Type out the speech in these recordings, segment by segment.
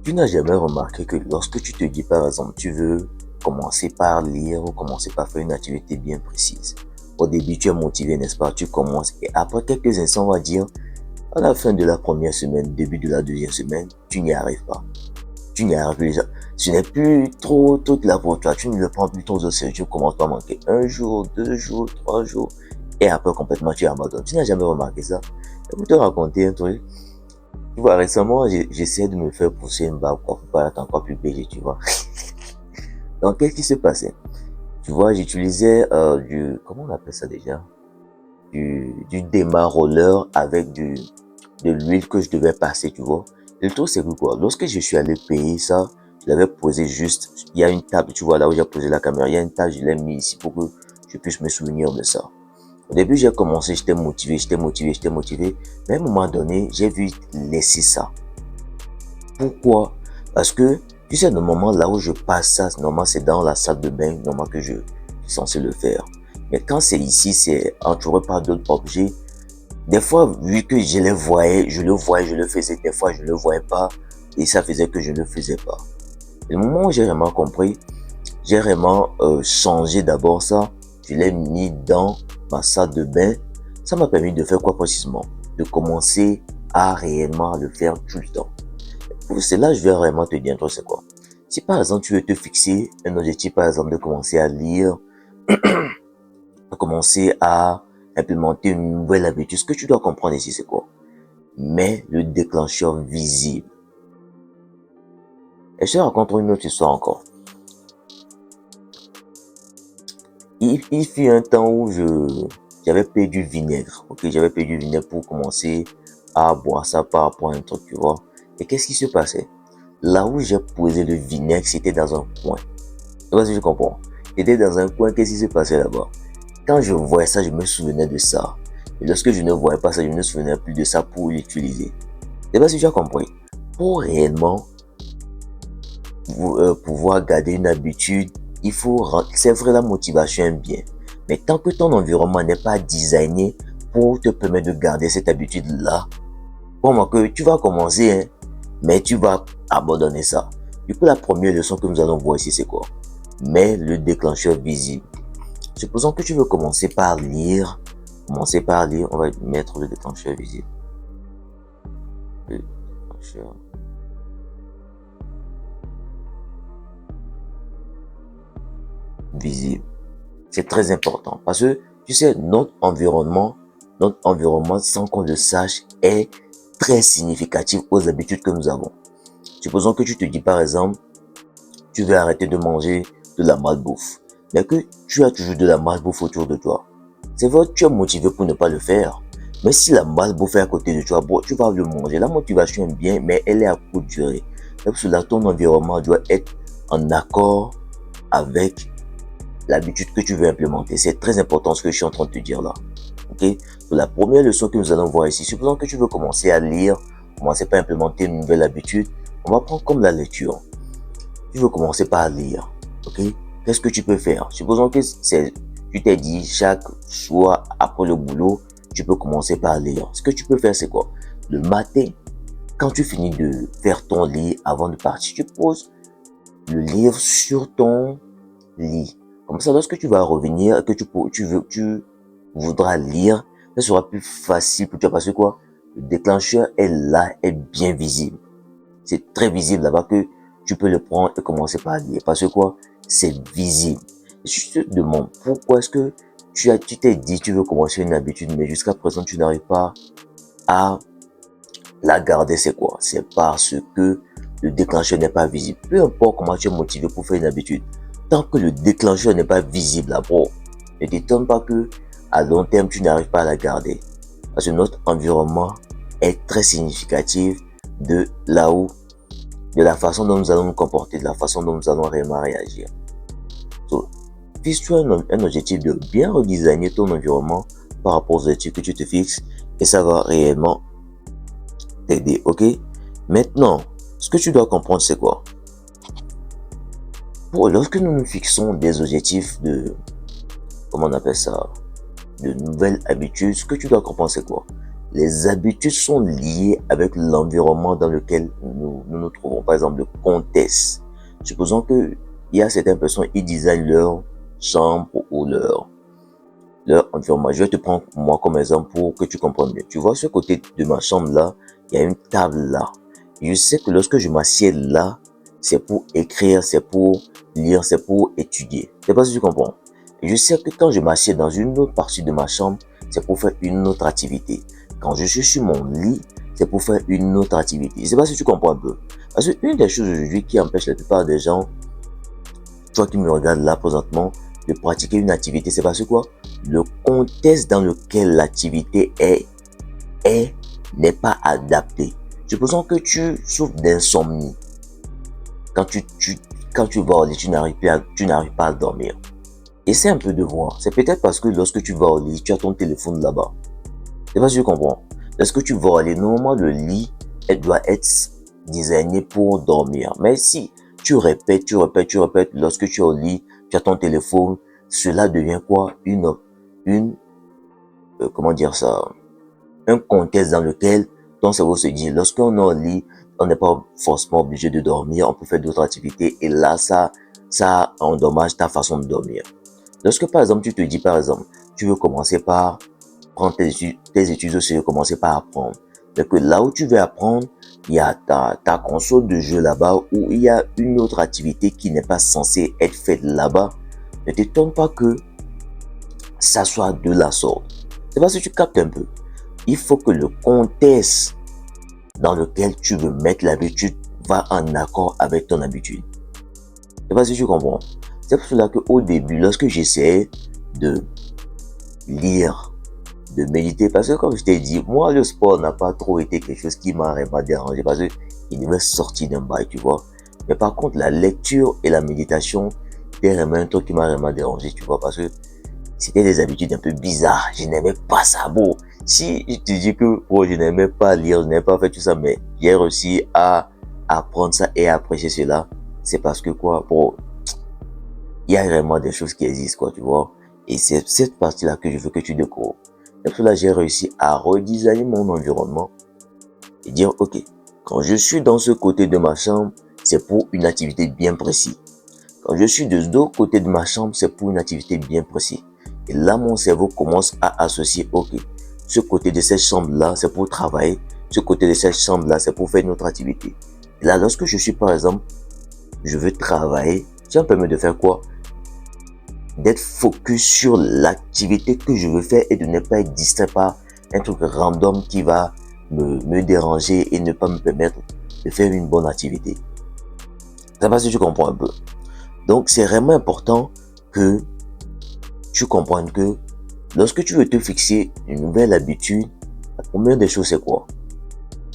Tu n'as jamais remarqué que lorsque tu te dis par exemple, tu veux commencer par lire ou commencer par faire une activité bien précise. Au début, tu es motivé, n'est-ce pas? Tu commences et après quelques instants, on va dire, à la fin de la première semaine, début de la deuxième semaine, tu n'y arrives pas. Tu n'y arrives plus. Ce n'est plus trop toute la pour toi. Tu ne le prends plus trop au sérieux. Tu commences par manquer un jour, 2 jours, 3 jours et après complètement tu abandonnes. Tu n'as jamais remarqué ça? Je vais te raconter un truc. Tu vois, récemment, j'essaie de me faire pousser une barbe pour être encore plus belle, tu vois. Donc, qu'est-ce qui se passait? Tu vois, j'utilisais comment on appelle ça déjà? Du démarroller avec de l'huile que je devais passer, tu vois. Le truc, c'est que quoi? Lorsque je suis allé payer ça, je l'avais posé juste, il y a une table, tu vois, là où j'ai posé la caméra, il y a une table, je l'ai mis ici pour que je puisse me souvenir de ça. Au début, j'ai commencé, j'étais motivé, mais à un moment donné, j'ai vu laisser ça. Pourquoi? Parce que, tu sais, normalement, là où je passe ça, normalement, c'est dans la salle de bain, normalement que je suis censé le faire. Mais quand c'est ici, c'est entouré par d'autres objets. Des fois, vu que je les voyais, je le faisais. Des fois, je ne le voyais pas. Et ça faisait que je ne le faisais pas. Et le moment où j'ai vraiment compris, j'ai vraiment changé d'abord ça. Je l'ai mis dans ma salle de bain. Ça m'a permis de faire quoi précisément? De commencer à réellement le faire tout le temps. Pour cela, je vais vraiment te dire un truc, c'est quoi? Si par exemple, tu veux te fixer un objectif, par exemple, de commencer à lire, de commencer à implémenter une nouvelle habitude, ce que tu dois comprendre ici, c'est quoi? Mais le déclencheur visible. Et je te raconte une autre histoire encore. Il fut un temps où j'avais payé du vinaigre, ok? J'avais payé du vinaigre pour commencer à boire ça par rapport à un truc, tu vois? Et qu'est-ce qui se passait? Là où j'ai posé le vinaigre, c'était dans un coin. Je sais pas si je comprends. J'étais dans un coin, qu'est-ce qui se passait là-bas? Quand je voyais ça, je me souvenais de ça. Et lorsque je ne voyais pas ça, je ne me souvenais plus de ça pour l'utiliser. Je sais pas si tu as compris. Pour réellement pouvoir garder une habitude, il faut, c'est vrai, la motivation est bien. Mais tant que ton environnement n'est pas designé pour te permettre de garder cette habitude-là, pour moi que tu vas commencer, hein, mais tu vas abandonner ça. Du coup, la première leçon que nous allons voir ici, c'est quoi? Mais le déclencheur visible. Supposons que tu veux commencer par lire. Commencer par lire, on va mettre le déclencheur visible. Le déclencheur visible. C'est très important parce que, tu sais, notre environnement, sans qu'on le sache, est très significatif aux habitudes que nous avons. Supposons que tu te dis, par exemple, tu veux arrêter de manger de la malbouffe, mais que tu as toujours de la malbouffe autour de toi. C'est vrai, tu es motivé pour ne pas le faire. Mais si la malbouffe est à côté de toi, bon, tu vas le manger. La motivation est bien, mais elle est à courte durée. Donc, cela, ton environnement doit être en accord avec l'habitude que tu veux implémenter. C'est très important ce que je suis en train de te dire là. Ok? Donc, la première leçon que nous allons voir ici, supposons que tu veux commencer à lire, commencer par implémenter une nouvelle habitude, on va prendre comme la lecture. Tu veux commencer par lire, ok? Qu'est-ce que tu peux faire? Supposons que tu t'es dit chaque soir après le boulot, tu peux commencer par lire. Ce que tu peux faire, c'est quoi? Le matin, quand tu finis de faire ton lit avant de partir, tu poses le livre sur ton lit. Comme ça, lorsque tu vas revenir et que tu voudras lire, ce sera plus facile pour toi parce que quoi? Le déclencheur est là, est bien visible. C'est très visible là-bas que tu peux le prendre et commencer par lire. Parce que quoi? C'est visible. Et je te demande, pourquoi est-ce que tu t'es dit, tu veux commencer une habitude, mais jusqu'à présent, tu n'arrives pas à la garder, c'est quoi? C'est parce que le déclencheur n'est pas visible. Peu importe comment tu es motivé pour faire une habitude, tant que le déclencheur n'est pas visible là-bas, ne t'étonne pas que à long terme, tu n'arrives pas à la garder. Parce que notre environnement est très significatif de là où, de la façon dont nous allons nous comporter, de la façon dont nous allons réellement réagir. So, fixe-toi un objectif de bien redesigner ton environnement par rapport aux objectifs que tu te fixes et ça va réellement t'aider, ok? Maintenant, ce que tu dois comprendre, c'est quoi? Lorsque nous nous fixons des objectifs de, comment on appelle ça, de nouvelles habitudes, ce que tu dois comprendre, c'est quoi? Les habitudes sont liées avec l'environnement dans lequel nous trouvons. Par exemple, le contexte. Supposons que il y a certaines personnes, ils designent leur chambre ou leur environnement. Je vais te prendre moi comme exemple pour que tu comprennes bien. Tu vois, ce côté de ma chambre là, il y a une table là. Je sais que lorsque je m'assieds là, c'est pour écrire, c'est pour lire, c'est pour étudier. Je sais pas si tu comprends. Et je sais que quand je m'assieds dans une autre partie de ma chambre, c'est pour faire une autre activité. Quand je suis sur mon lit, c'est pour faire une autre activité. Je sais pas si tu comprends un peu. Parce que une des choses aujourd'hui qui empêche la plupart des gens, toi qui me regardes là présentement, de pratiquer une activité, c'est parce que quoi? Le contexte dans lequel l'activité n'est pas adapté. Supposons que tu souffres d'insomnie. Quand tu vas au lit, tu n'arrives pas à dormir. Essaie un peu de voir. C'est peut-être parce que lorsque tu vas au lit, tu as ton téléphone là-bas. C'est pas si tu comprends. Lorsque tu vas au lit, normalement, le lit, elle doit être designé pour dormir. Mais si tu répètes, lorsque tu es au lit, tu as ton téléphone, cela devient quoi? Comment dire ça? Un contexte dans lequel ton cerveau se dit, lorsqu'on est au lit, on n'est pas forcément obligé de dormir, on peut faire d'autres activités et là, ça endommage ta façon de dormir. Lorsque, par exemple, tu te dis, par exemple, tu veux commencer par prendre tes études aussi, commencer par apprendre. Mais que là où tu veux apprendre, il y a ta console de jeu là-bas où il y a une autre activité qui n'est pas censée être faite là-bas. Ne t'étonne pas que ça soit de la sorte. C'est parce que tu captes un peu. Il faut que le contexte dans lequel tu veux mettre l'habitude va en accord avec ton habitude. C'est pas si tu comprends. C'est pour cela qu'au début, lorsque j'essayais de lire, de méditer, parce que comme je t'ai dit, moi le sport n'a pas trop été quelque chose qui m'a vraiment dérangé parce qu'il devait sortir d'un bail, tu vois. Mais par contre, la lecture et la méditation, c'était vraiment un truc qui m'a vraiment dérangé, tu vois, parce que c'était des habitudes un peu bizarres. Je n'aimais pas ça. Bon, si je te dis que je n'aimais pas lire, je n'aimais pas faire tout ça, mais j'ai réussi à apprendre ça et à apprécier cela, c'est parce que quoi, il y a vraiment des choses qui existent, quoi, tu vois. Et c'est cette partie-là que je veux que tu découvres. Et pour cela, j'ai réussi à redesigner mon environnement et dire, ok, quand je suis dans ce côté de ma chambre, c'est pour une activité bien précise. Quand je suis de l'autre côté de ma chambre, c'est pour une activité bien précise. Et là, mon cerveau commence à associer, ok, ce côté de cette chambre-là, c'est pour travailler. Ce côté de cette chambre-là, c'est pour faire une autre activité. Et là, lorsque je suis, par exemple, je veux travailler, ça me permet de faire quoi? D'être focus sur l'activité que je veux faire et de ne pas être distrait par un truc random qui va me déranger et ne pas me permettre de faire une bonne activité. Ça va si tu comprends un peu. Donc, c'est vraiment important que tu comprennes que lorsque tu veux te fixer une nouvelle habitude, la première des choses, c'est quoi?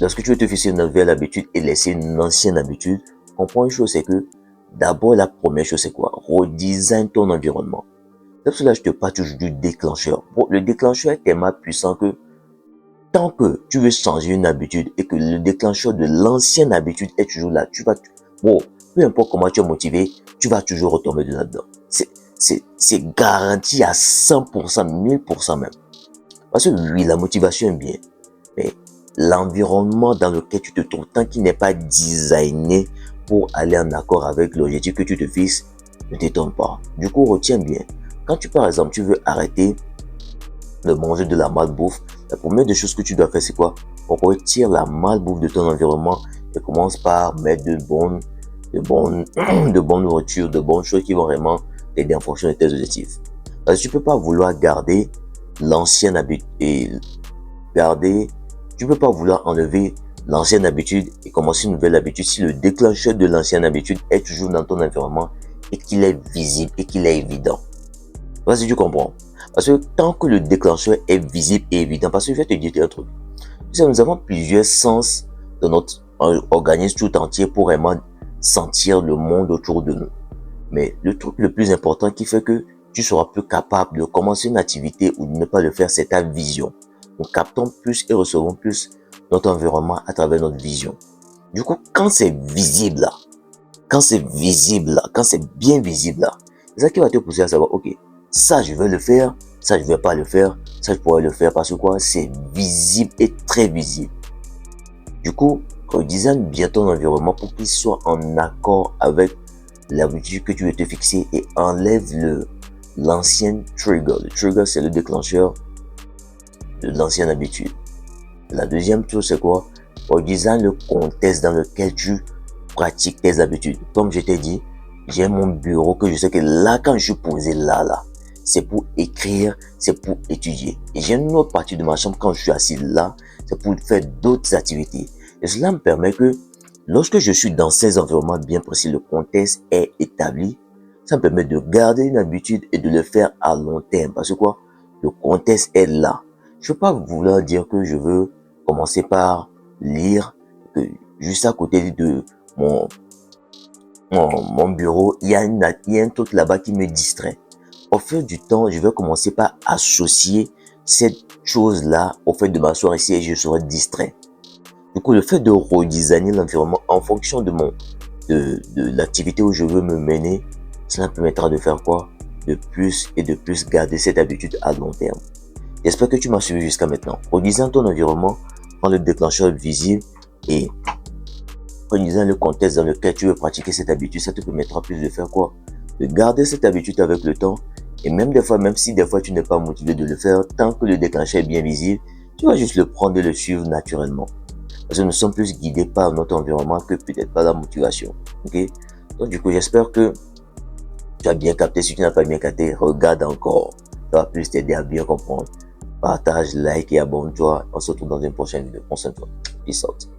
Lorsque tu veux te fixer une nouvelle habitude et laisser une ancienne habitude, comprends une chose, c'est que d'abord, la première chose, c'est quoi? Redesign ton environnement. C'est pour cela que je te parle toujours du déclencheur. Bon, le déclencheur est tellement puissant que tant que tu veux changer une habitude et que le déclencheur de l'ancienne habitude est toujours là, peu importe comment tu es motivé, tu vas toujours retomber là-dedans. C'est garanti à 100%, 1000% même. Parce que oui, la motivation est bien, mais l'environnement dans lequel tu te trouves, tant qu'il n'est pas designé pour aller en accord avec l'objectif que tu te fixes, ne t'étonne pas. Du coup, retiens bien. Quand par exemple, tu veux arrêter de manger de la malbouffe, la première des choses que tu dois faire, c'est quoi? On retire la malbouffe de ton environnement et commence par mettre de bonnes nourritures, de bonnes choses qui vont vraiment t'aider en fonction de tes objectifs. Parce que tu peux pas vouloir garder l'ancienne habitude tu peux pas vouloir enlever l'ancienne habitude et commencer une nouvelle habitude si le déclencheur de l'ancienne habitude est toujours dans ton environnement et qu'il est visible et qu'il est évident. Vas-y, tu comprends. Parce que tant que le déclencheur est visible et évident, parce que je vais te dire un truc. Nous avons plusieurs sens dans notre organisme tout entier pour vraiment sentir le monde autour de nous. Mais le truc le plus important qui fait que tu seras plus capable de commencer une activité ou de ne pas le faire, c'est ta vision. Nous captons plus et recevons plus notre environnement à travers notre vision. Du coup, quand c'est visible là, quand c'est bien visible là, c'est ça qui va te pousser à savoir, ok, ça je vais le faire Ça, je ne vais pas le faire. Ça, je pourrais le faire parce que quoi? C'est visible et très visible. Du coup, redesign bien ton environnement pour qu'il soit en accord avec l'habitude que tu veux te fixer et enlève l'ancien trigger. Le trigger, c'est le déclencheur de l'ancienne habitude. La deuxième chose, c'est quoi? Redesign le contexte dans lequel tu pratiques tes habitudes. Comme je t'ai dit, j'ai mon bureau que je sais que là, quand je suis posé là, c'est pour écrire, c'est pour étudier. Et j'ai une autre partie de ma chambre quand je suis assis là, c'est pour faire d'autres activités. Et cela me permet que lorsque je suis dans ces environnements bien précis, le contexte est établi, ça me permet de garder une habitude et de le faire à long terme. Parce que quoi? Le contexte est là. Je ne veux pas vouloir dire que je veux commencer par lire, que juste à côté de mon bureau, il y a un truc là-bas qui me distrait. Au fil du temps, je vais commencer par associer cette chose-là au fait de m'asseoir ici et je serai distrait. Du coup, le fait de redesigner l'environnement en fonction de l'activité où je veux me mener, cela me permettra de faire quoi? De plus et de plus garder cette habitude à long terme. J'espère que tu m'as suivi jusqu'à maintenant. Redesign ton environnement, prends le déclencheur visible et redesign le contexte dans lequel tu veux pratiquer cette habitude. Ça te permettra plus de faire quoi? De garder cette habitude avec le temps. Et même des fois, même si des fois tu n'es pas motivé de le faire, tant que le déclencheur est bien visible, tu vas juste le prendre et le suivre naturellement. Parce que nous sommes plus guidés par notre environnement que peut-être par la motivation. Ok? Donc du coup, j'espère que tu as bien capté. Si tu n'as pas bien capté, regarde encore. Ça va plus t'aider à bien comprendre. Partage, like et abonne-toi. On se retrouve dans une prochaine vidéo. Concentre-toi. Peace out.